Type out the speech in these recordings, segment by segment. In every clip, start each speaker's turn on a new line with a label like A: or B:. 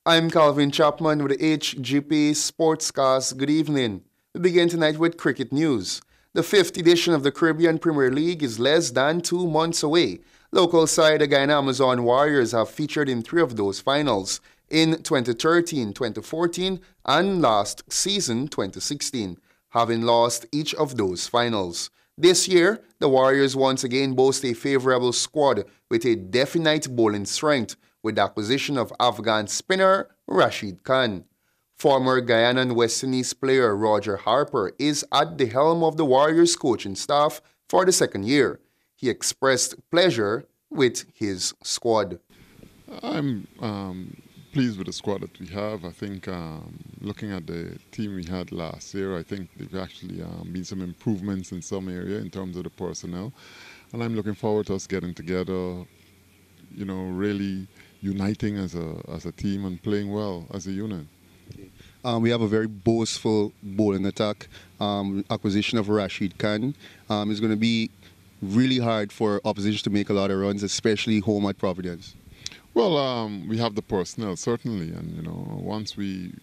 A: I'm Calvin Chapman with the HGP Sportscast. Good evening. We begin tonight with cricket news. The fifth edition of the Caribbean Premier League is less than 2 months away. Local side the Guyana Amazon Warriors have featured in 3 of those finals in 2013, 2014, and last season 2016, having lost each of those finals. This year, the Warriors once again boast a favorable squad with a definite bowling strength, with the acquisition of Afghan spinner Rashid Khan. Former Guyana and West Indies player Roger Harper is at the helm of the Warriors coaching staff for the second year. He expressed pleasure with his squad.
B: I'm pleased with the squad that we have. I think looking at the team we had last year, I think there've actually been some improvements in some area in terms of the personnel. And I'm looking forward to us getting together, really uniting as a team and playing well as a unit.
C: We have a very boastful bowling attack. Acquisition of Rashid Khan is going to be really hard for opposition to make a lot of runs, especially home at Providence.
B: Well, we have the personnel, certainly, and once we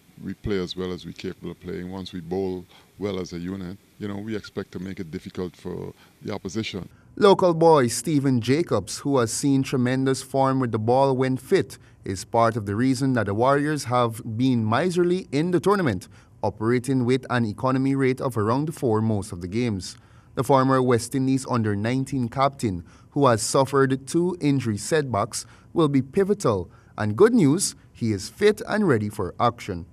B: play as well as we're capable of playing, once we bowl well as a unit, we expect to make it difficult for the opposition.
A: Local boy Stephen Jacobs, who has seen tremendous form with the ball when fit, is part of the reason that the Warriors have been miserly in the tournament, operating with an economy rate of around 4 most of the games. The former West Indies under-19 captain, who has suffered 2 injury setbacks, will be pivotal, and good news, he is fit and ready for action.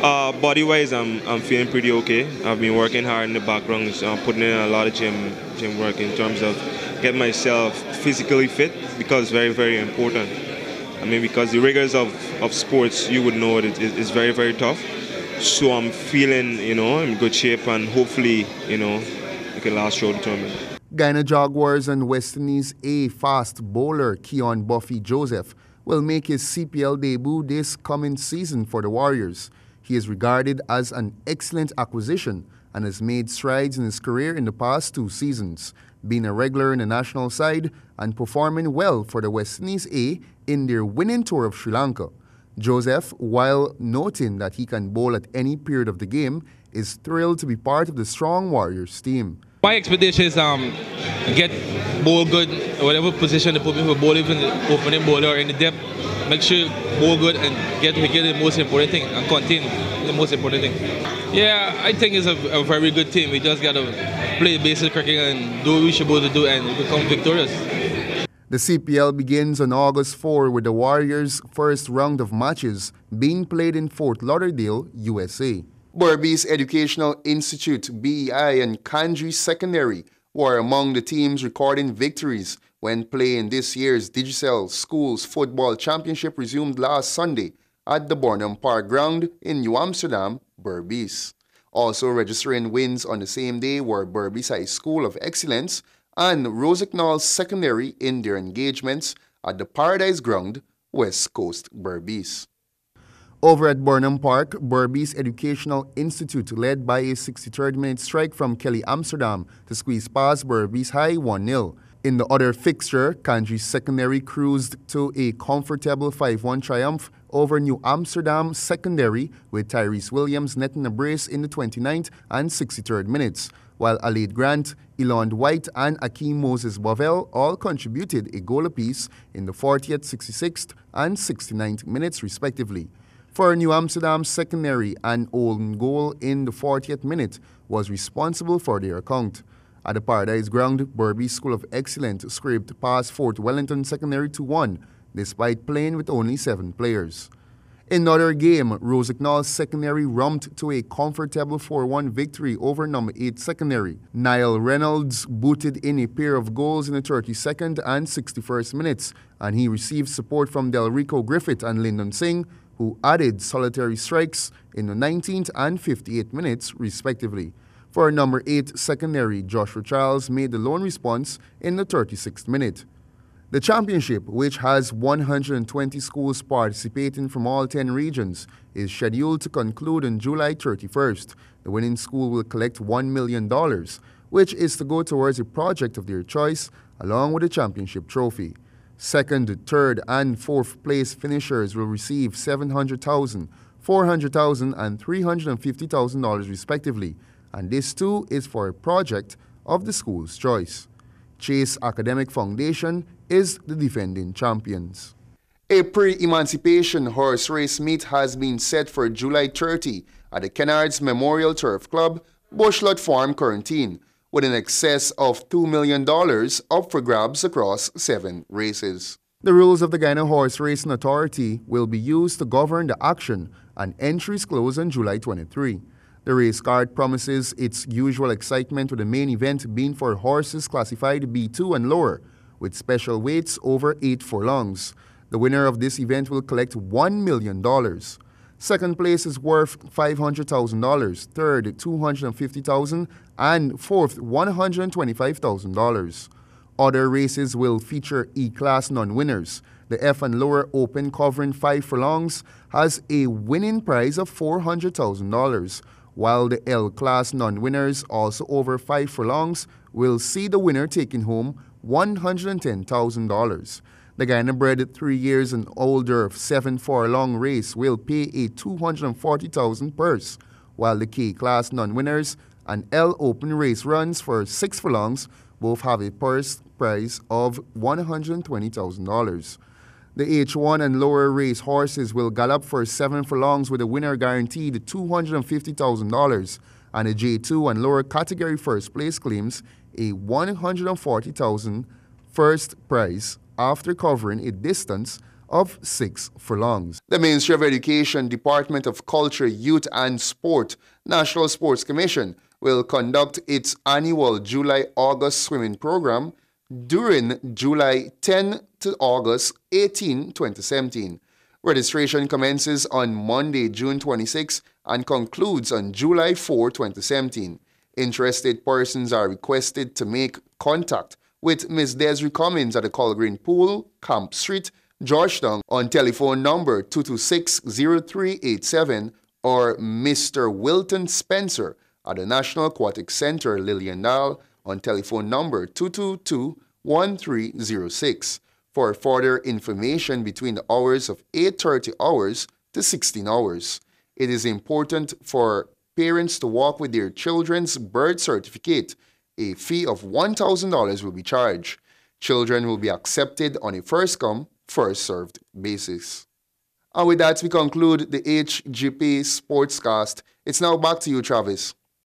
D: Body-wise, I'm feeling pretty okay. I've been working hard in the background, putting in a lot of gym work in terms of getting myself physically fit, because very, very important. I mean, because the rigors of sports, you would know it is very, very tough. So I'm feeling, in good shape, and hopefully, I can last through the tournament.
A: Guyana Jaguars and West Indies A fast bowler Keon Buffy Joseph will make his CPL debut this coming season for the Warriors. He is regarded as an excellent acquisition and has made strides in his career in the past 2 seasons, being a regular in the national side and performing well for the West Indies A in their winning tour of Sri Lanka. Joseph, while noting that he can bowl at any period of the game, is thrilled to be part of the strong Warriors team.
E: My expectation is get bowl good, whatever position they put me for bowl, even the opening bowler or in the depth. Make sure you bowl good and get the most important thing and contain the most important thing. Yeah, I think it's a very good team. We just got to play basic cricket and do what we're supposed to do and become victorious.
A: The CPL begins on August 4 with the Warriors' first round of matches being played in Fort Lauderdale, USA. Berbice Educational Institute, BEI, and Kanji Secondary were among the teams recording victories when playing this year's Digicel Schools Football Championship resumed last Sunday at the Bornham Park ground in New Amsterdam, Berbice. Also registering wins on the same day were Berbice High School of Excellence and Rossignol Secondary in their engagements at the Paradise Ground, West Coast, Berbice. Over at Bornham Park, Berbice Educational Institute led by a 63rd minute strike from Kelly Amsterdam to squeeze past Berbice High 1-0. In the other fixture, Kanji Secondary cruised to a comfortable 5-1 triumph over New Amsterdam Secondary, with Tyrese Williams netting a brace in the 29th and 63rd minutes, while Alade Grant, Elond White, and Akeem Moses Bovell all contributed a goal apiece in the 40th, 66th, and 69th minutes respectively. For New Amsterdam Secondary, an own goal in the 40th minute was responsible for their account. At the Paradise Ground, Berbice School of Excellence scraped past Fort Wellington Secondary 2-1, despite playing with only 7 players. In another game, Rossignol Secondary romped to a comfortable 4-1 victory over number 8 Secondary. Niall Reynolds booted in a pair of goals in the 32nd and 61st minutes, and he received support from Delrico Griffith and Lyndon Singh, who added solitary strikes in the 19th and 58th minutes, respectively. For number 8 Secondary, Joshua Charles made the lone response in the 36th minute. The championship, which has 120 schools participating from all 10 regions, is scheduled to conclude on July 31st. The winning school will collect $1 million, which is to go towards a project of their choice, along with a championship trophy. Second, third, and fourth place finishers will receive $700,000, $400,000, and $350,000 respectively, and this too is for a project of the school's choice. Chase Academic Foundation is the defending champions. A pre-emancipation horse race meet has been set for July 30 at the Kennards Memorial Turf Club, Bushlot Farm, Quarantine, with an excess of $2 million up for grabs across 7 races. The rules of the Guyana Horse Racing Authority will be used to govern the action, and entries close on July 23. The race card promises its usual excitement, with the main event being for horses classified B2 and lower, with special weights over 8 furlongs. The winner of this event will collect $1 million. Second place is worth $500,000, third $250,000, and fourth $125,000. Other races will feature E-Class non-winners. The F and lower open covering 5 furlongs has a winning prize of $400,000, while the L-Class non-winners, also over 5 furlongs, will see the winner taking home $110,000. The Guyana bred 3 years and older 7 furlong race will pay a $240,000 purse, while the K-Class non-winners and L Open race runs for 6 furlongs both have a purse prize of $120,000. The H1 and lower race horses will gallop for 7 furlongs with a winner guaranteed $250,000, and the J2 and lower category first place claims a $140,000 first prize after covering a distance of 6 furlongs. The Ministry of Education, Department of Culture, Youth and Sport, National Sports Commission will conduct its annual July-August swimming program during July 10 to August 18, 2017. Registration commences on Monday, June 26 and concludes on July 4, 2017. Interested persons are requested to make contact with Ms. Desiree Cummins at the Colgreen Pool, Camp Street, Georgetown on telephone number 226-0387 or Mr. Wilton Spencer at the National Aquatic Center, Liliendal on telephone number 222-1306 for further information between the hours of 8:30 hours to 16 hours. It is important for parents to walk with their children's birth certificate. A fee of $1,000 will be charged. Children will be accepted on a first-come, first-served basis. And with that, we conclude the HGP Sportscast. It's now back to you, Travis.